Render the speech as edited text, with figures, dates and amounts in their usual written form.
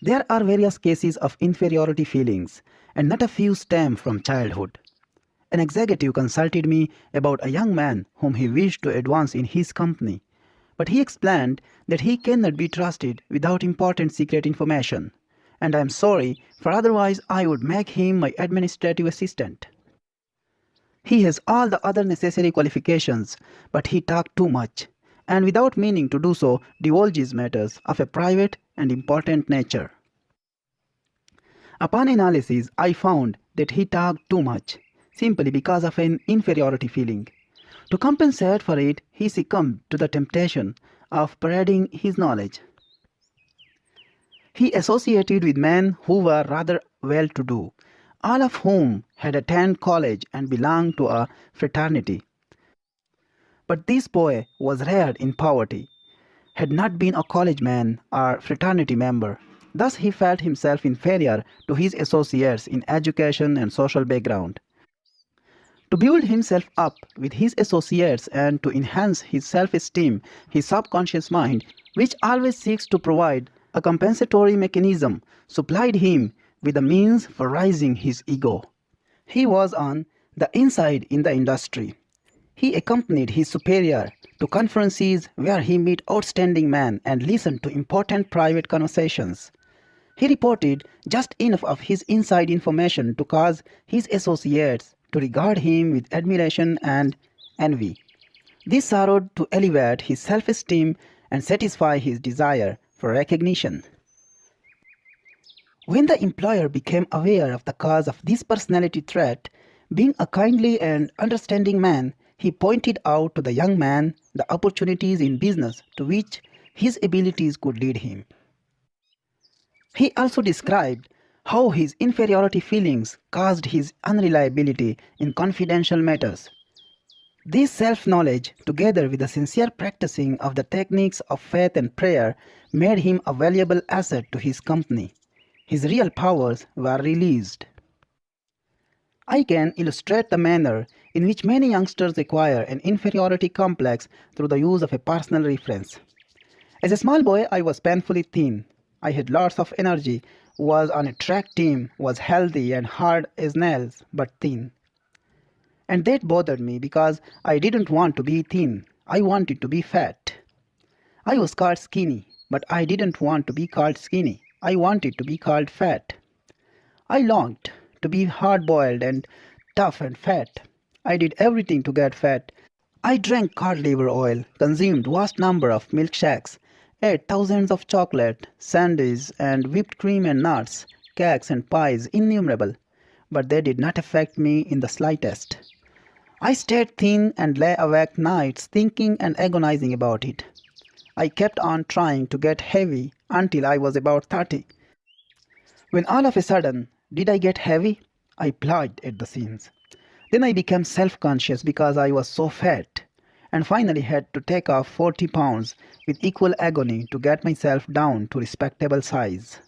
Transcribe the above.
There are various cases of inferiority feelings, and not a few stem from childhood. An executive consulted me about a young man whom he wished to advance in his company, but he explained that he cannot be trusted without important secret information, and I am sorry, for otherwise I would make him my administrative assistant. He has all the other necessary qualifications, but he talked too much, and without meaning to do so divulges matters of a private and important nature. Upon analysis, I found that he talked too much, simply because of an inferiority feeling. To compensate for it, he succumbed to the temptation of parading his knowledge. He associated with men who were rather well-to-do, all of whom had attended college and belonged to a fraternity. But this boy was reared in poverty, had not been a college man or fraternity member. Thus he felt himself inferior to his associates in education and social background. To build himself up with his associates and to enhance his self-esteem, his subconscious mind, which always seeks to provide a compensatory mechanism, supplied him with the means for raising his ego. He was on the inside in the industry. He accompanied his superior to conferences where he met outstanding men and listened to important private conversations. He reported just enough of his inside information to cause his associates to regard him with admiration and envy. This served to elevate his self-esteem and satisfy his desire for recognition. When the employer became aware of the cause of this personality trait, being a kindly and understanding man, he pointed out to the young man the opportunities in business to which his abilities could lead him. He also described how his inferiority feelings caused his unreliability in confidential matters. This self-knowledge, together with the sincere practicing of the techniques of faith and prayer, made him a valuable asset to his company. His real powers were released. I can illustrate the manner in which many youngsters acquire an inferiority complex through the use of a personal reference. As a small boy, I was painfully thin. I had lots of energy, was on a track team, was healthy and hard as nails, but thin. And that bothered me because I didn't want to be thin. I wanted to be fat. I was called skinny, but I didn't want to be called skinny. I wanted to be called fat. I longed to be hard-boiled and tough and fat. I did everything to get fat. I drank cod liver oil, consumed vast number of milkshakes, ate thousands of chocolate, sundaes and whipped cream and nuts, cakes and pies innumerable, but they did not affect me in the slightest. I stayed thin and lay awake nights thinking and agonizing about it. I kept on trying to get heavy until I was about 30. When all of a sudden, did I get heavy? I plied at the seams. Then I became self-conscious because I was so fat, and finally had to take off 40 pounds with equal agony to get myself down to respectable size.